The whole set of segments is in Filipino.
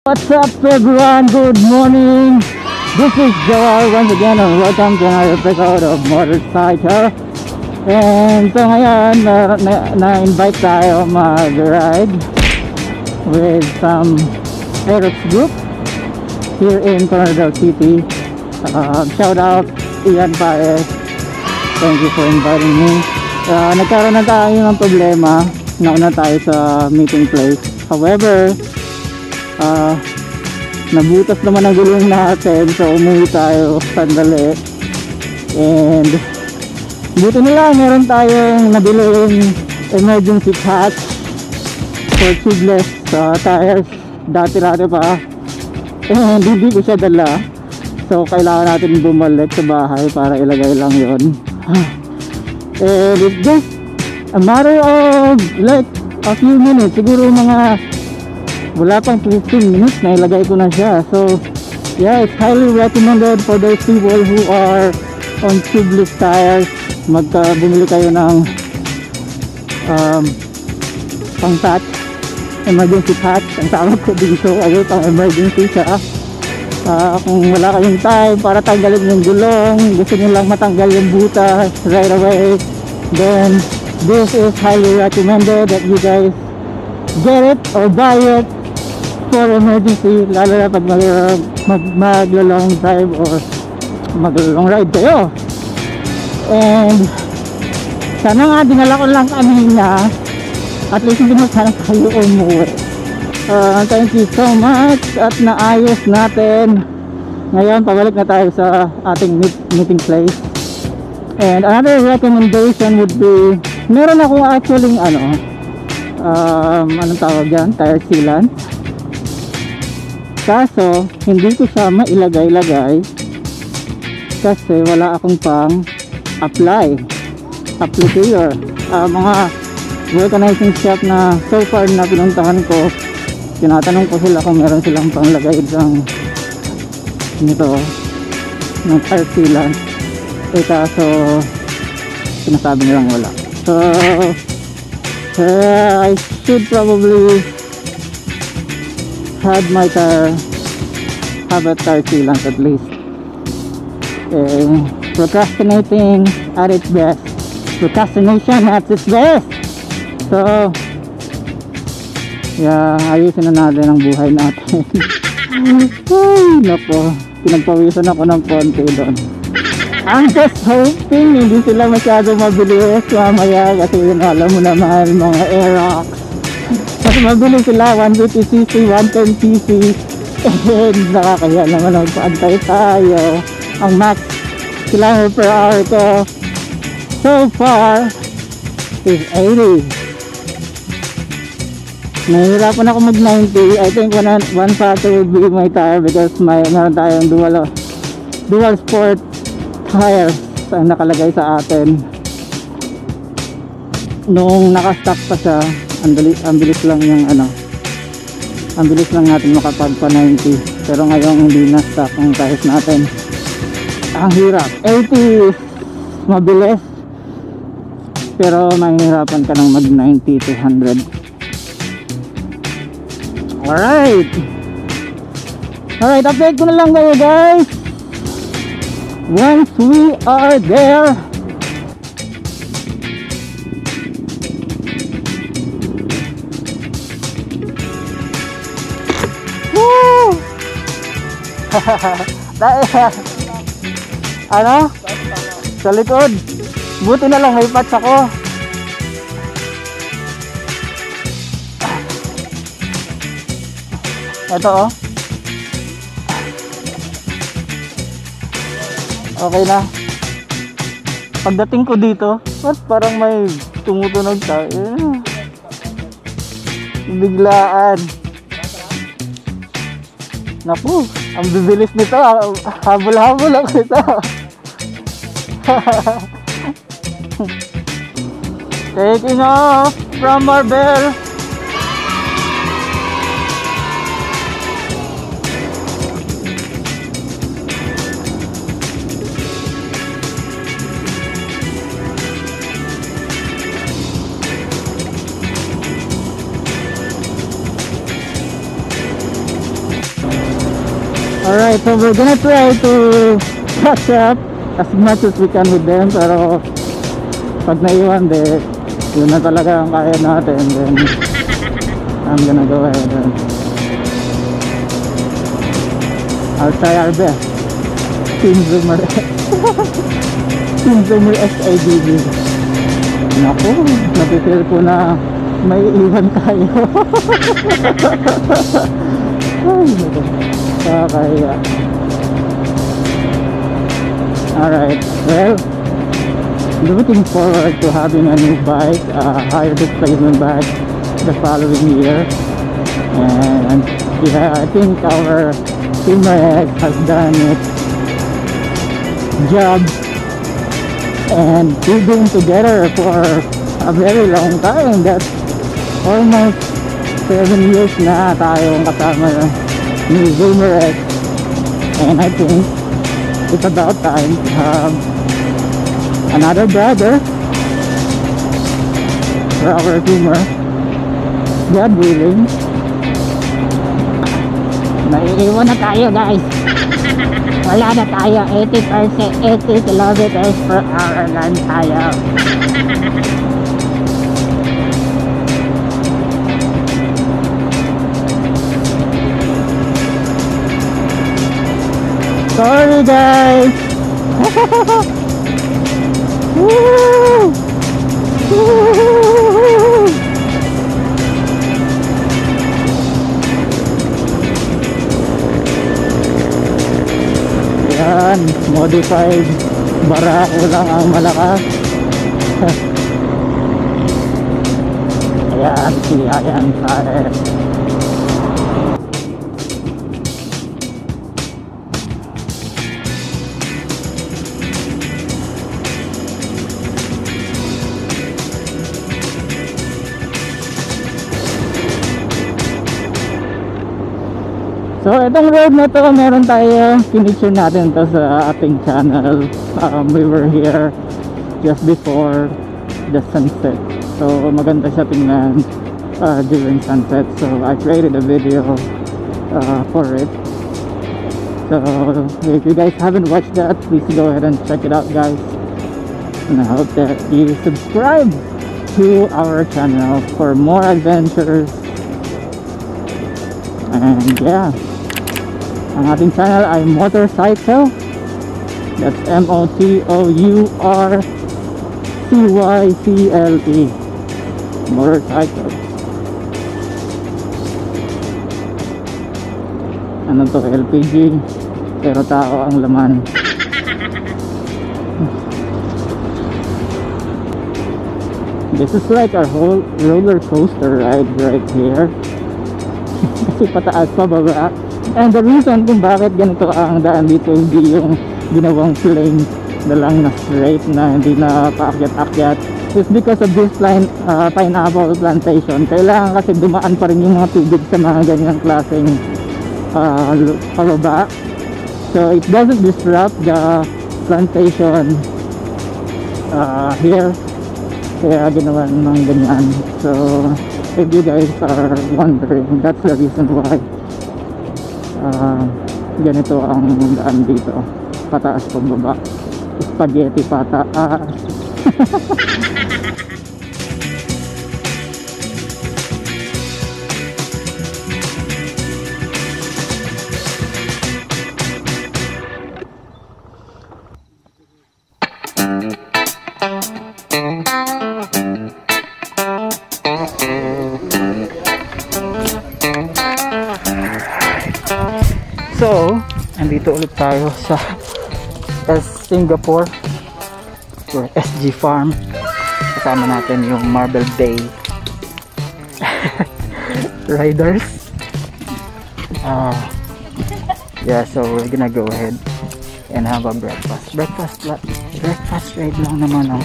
What's up everyone? Good morning. This is Joel once again and welcome to another episode of Motorcycle. And so ngayon na-invite tayo mag-ride with some Aerox group here in Coronadal City. Shout out Ian Paez. Thank you for inviting me. Nagkaroon na tayo ng problema. Nauna tayo sa meeting place. However, nabutas naman ang gulong natin, so umuwi tayo sandali. And buti nila meron tayong nabiling emergency patch for tubeless tires. Dati pa, and hindi ko siya dala, so kailangan natin bumalik sa bahay para ilagay lang yon. And it's just a matter of like a few minutes, siguro mga wala pang 15 minutes na ilagay ko na siya. So yeah, it's highly recommended for those people who are on tubeless tires. Bumili kayo ng pang patch, emergency patch ang tawag ko dito. Ayun, pang emergency siya. Kung wala kayong time para tanggalin yung gulong, gusto nyo lang matanggal yung butas right away, then this is highly recommended that you guys get it or buy it for emergency, lalo na pag mag-long drive or mag-long ride kayo. And sana nga dinala ko lang kanina, at least hindi mo sana kayo umuwi. Thank you so much at naayos natin. Ngayon pabalik na tayo sa ating meeting place. And another recommendation would be, meron akong actually anong tawag dyan, tire sealant. Kaso hindi ko siya mailagay-lagay kasi wala akong pang applicator. Mga vulcanizing shop na so far na pinuntahan ko, tinatanong ko sila kung meron silang panglagay ng nito ng tire sealant. Kaso sinasabi nilang wala. So I should probably have a tire sealant at least. Procrastinating at its best. Procrastination at its best. So yeah, ayusin na natin ang buhay natin. Ay nako, pinagpawisan ako ng konti doon. I'm just hoping hindi sila masyado mabilis mamaya kasi alam mo naman mga Aerox, kasi mabilis sila, 150cc, 110cc, and nakakaya naman magpaantay tayo. Ang max kilometer per hour ko so far is 80. Nahihirapan ako mag 90. I think one factor would be my tire because meron tayong dual sport tires ang nakalagay sa atin. Nung nakastock pa siya, ang bilis lang yung ang bilis lang natin makapagpa 90. Pero ngayon hindi na stock ang tires natin. Ang hirap. 80 mabilis, pero mahihirapan ka ng mag 90 to 100. Alright, update ko na lang kayo guys once we are there. Woo! Ano? Sa likod. Buti na lang may patch ako. Ito oh. Okay na. Pagdating ko dito, parang may tumutunog tayo. Biglaan. Naku, ang bibilis nito. Habol-habol ako nito. Taking off from Marbella. Alright, so we're gonna try to catch up as much as we can with them, pero pag naiwan, yun na talaga ang kaya natin. Then I'm gonna go ahead and I'll try our best. Team Zoomer Team Zoomer SIDB. Naku, napipil ko na may iwan tayo. Ay, kakaya. Alright, well, looking forward to having a new bike, higher displacement bike the following year. And yeah, I think our Zoomer X has done its job, and we've been together for a very long time. That's almost 7 years na tayong kasama ni Zoomer X, and I think it's about time to have another brother for our Zoomer, God willing. Naiiwan na tayo, guys. Wala na tayo. 80 kilometers per hour lang tayo. Sorry, guys. Woo! Woo! Yan, modified barako lang ang malakas. Ayan, ayan, pare. So itong road na to, meron tayo pinicture natin to sa ating channel. We were here just before the sunset, so maganda siya tingnan during sunset. So I created a video for it. So if you guys haven't watched that, please go ahead and check it out, guys, and I hope that you subscribe to our channel for more adventures. And yeah, ang ating channel ay Motorcycle. That's MOTOURCYCLE, Motorcycle. Ano to, LPG, pero tao ang laman. This is like our whole roller coaster ride right here. Kasi pataas pa baba. And the reason kung bakit ganito ang daan dito, hindi yung ginawang plane na lang na straight na hindi na paakyat-akyat, is because of this pineapple plantation. Kailangan kasi dumaan pa rin yung mga tubig sa mga ganyang klaseng pababa, so it doesn't disrupt the plantation here. Kaya ginawa ng ganyan. So if you guys are wondering, that's the reason why ganito ang daan dito, pataas pababa, spaghetti pataas. So, andito ulit tayo sa Singapore or SG Farm. Kasama natin yung Marble Bay riders. Yeah, so we're gonna go ahead and have a breakfast ride lang naman ang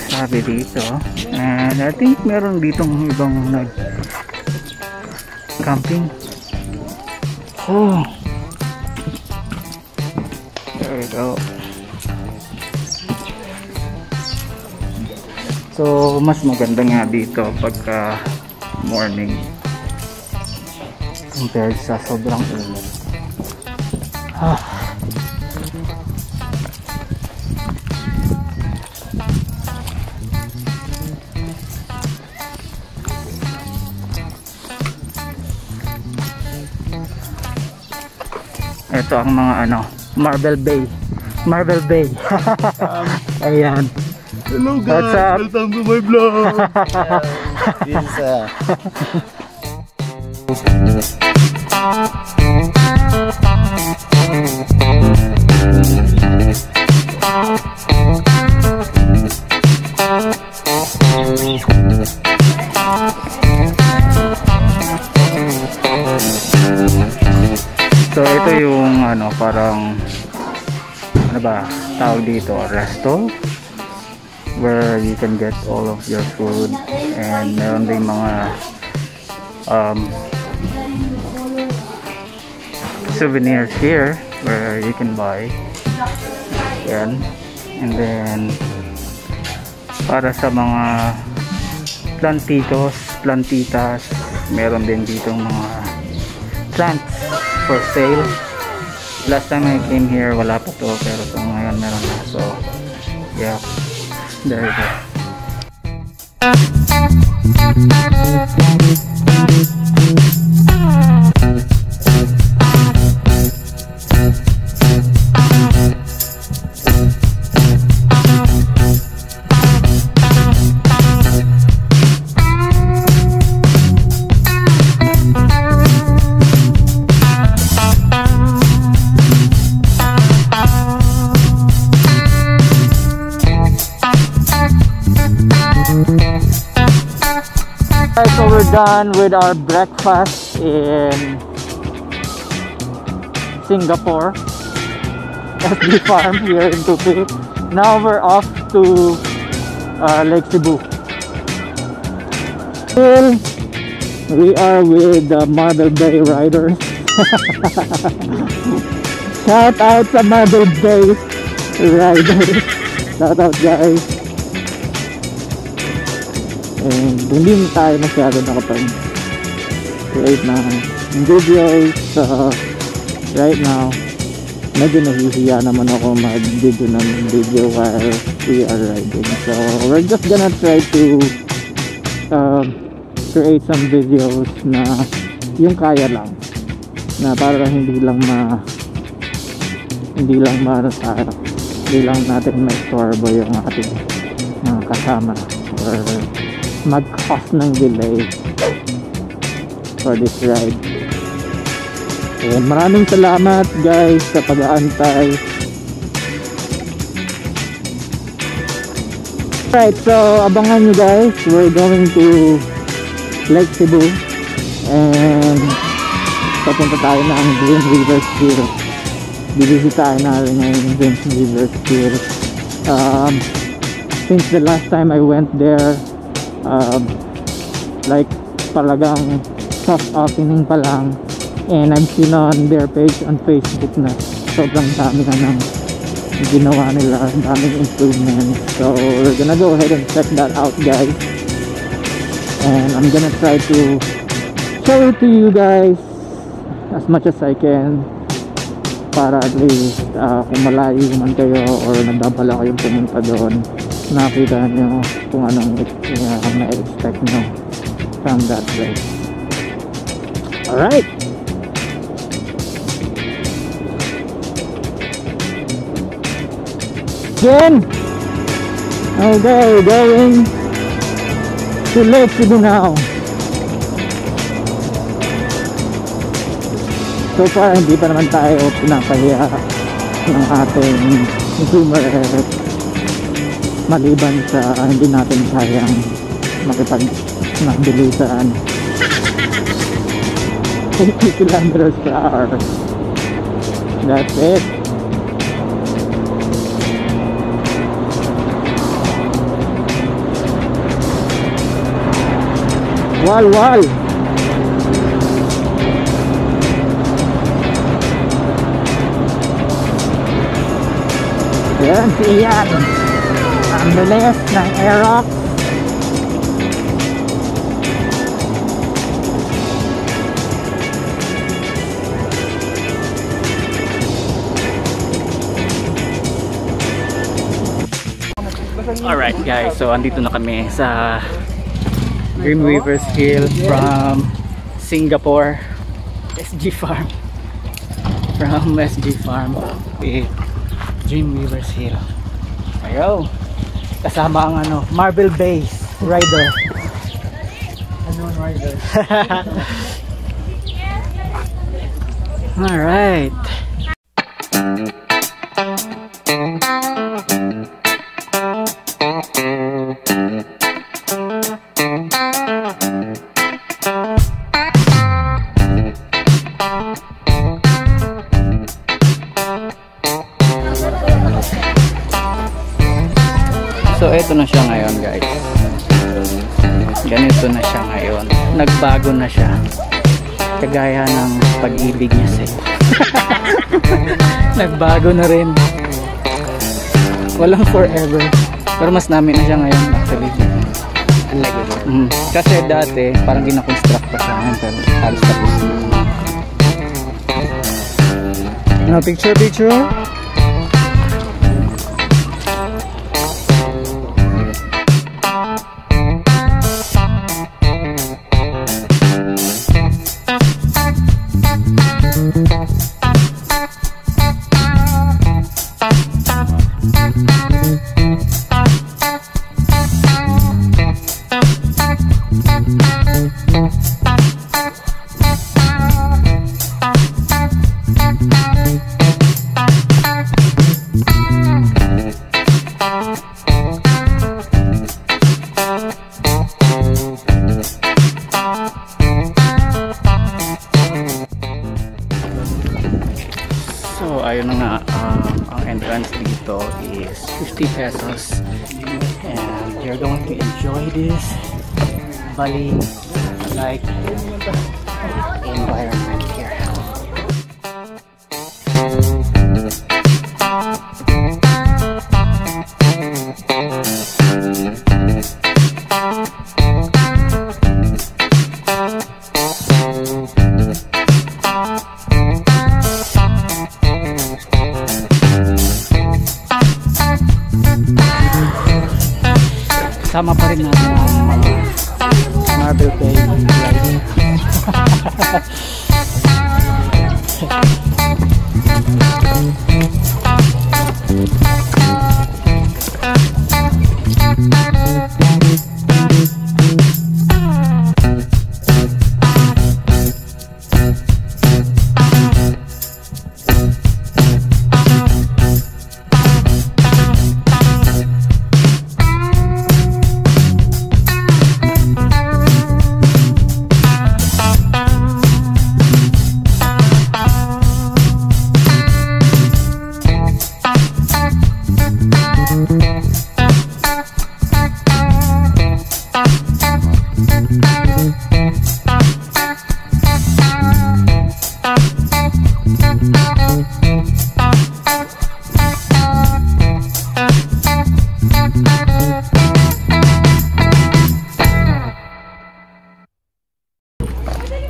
sabi dito. And I think meron ditong ibang camping. Oh, there we go. So mas maganda nga dito pagka morning compared sa sobrang init. Ah. Ito ang mga ano, Marble Bay. Marble Bay. Ayan. Hello guys, what's up? welcome to my vlog. This so ito yung ano, parang ano ba tawag dito, resto where you can get all of your food, and meron din mga souvenirs here where you can buy. Yan. And then para sa mga plantitas, meron din dito mga plants for sale. Last time I came here wala pa to, pero so ngayon meron na. So yeah, there you go. So we're done with our breakfast in Singapore, SB Farm here in Tupi. Now we're off to Lake Cebu. Still, we are with the Marble Bay Riders. Shout out sa Marble Bay Riders. Shout out guys. And hindi tayo masyado nakapag-create ng videos. So right now medyo nahihiya naman ako mag-video ng video while we are riding. So we're just gonna try to create some videos na yung kaya lang, na para hindi lang natin ma-istorbo yung ating mga kasama or mag-cause ng delay for this ride. And maraming salamat guys sa pag-aantay. Right, so abangan nyo guys, we're going to Lake Cebu and papunta tayo ng Green River Pier. Bibisitahin natin ngayon Green River Pier. Since the last time I went there, like talagang soft opening pa lang, and I've seen on their page on Facebook na sobrang dami na ng ginawa nila, daming improvements. So we're gonna go ahead and check that out guys, and I'm gonna try to show it to you guys as much as I can, para at least kung malayo man kayo or nagdabala kayong pumunta doon, nakita nyo kung anong na-expect nyo from that place. Alright, again, okay, going to Lake Cebu now. So far hindi pa naman tayo pinapahiya ng ating consumer, maliban sa hindi natin kayang makipag-bilisan 80 kilometers per hour. That's it. Wal. Yan, si Ian. Ang bilis ng Aerox. Alright guys, so andito na kami sa Dreamweavers Hill from Singapore. SG Farm. From SG Farm with Dreamweavers Hill. Ayaw. Kasama ang ano, Marble Base Rider. Ano rider? Alright. So eto na siya ngayon guys. Ganito na siya ngayon. Nagbago na siya. Kagaya ng pag-ibig niya sa'yo. Nagbago na rin. Walang forever. Pero mas namin na siya ngayon actually. Kasi dati parang gina-construct pa siya ngayon. Pero halos tapos na. Picture. So ayun na nga, ang entrance dito is 50 pesos and you're going to enjoy this Bali like environment here. Sama pa rin natin ang mga Marble Bay riding.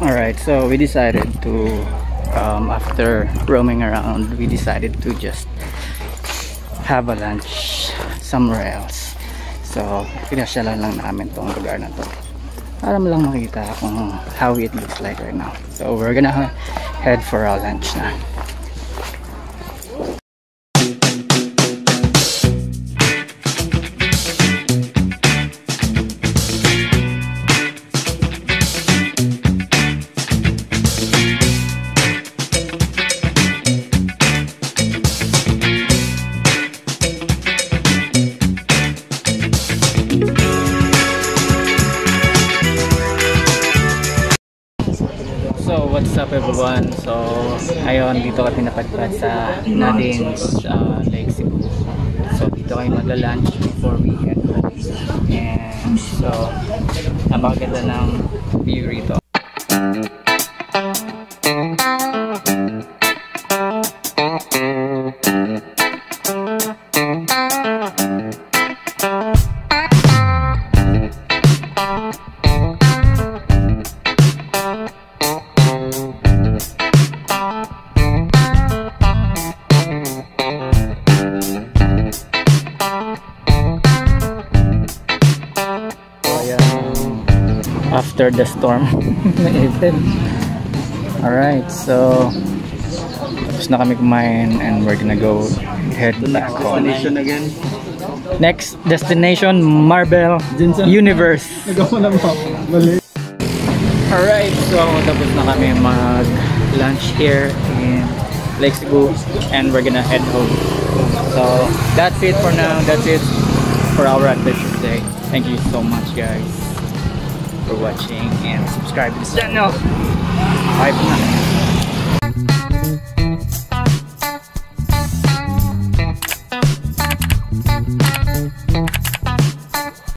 Alright, so we decided to after roaming around, we decided to just have a lunch somewhere else. So pinasyalan lang namin tong lugar na to para lang makita kung how it looks like right now. So we're gonna head for our lunch na. So what's up everyone? So ayun, dito kami napadpad sa Nadines Lake Cebu. So dito kayo magla-lunch before we head home. And so napakaganda ng view rito. after the storm ng April. Alright, so tapos na kami kumain and we're gonna go head back home. Destination again. Next destination, Marble Universe. Alright, so tapos na kami mag-lunch here in Lake Cebu and we're gonna head home. So that's it for now. That's it for our adventure today. Thank you so much, guys, for watching and subscribe to this channel. Bye for now.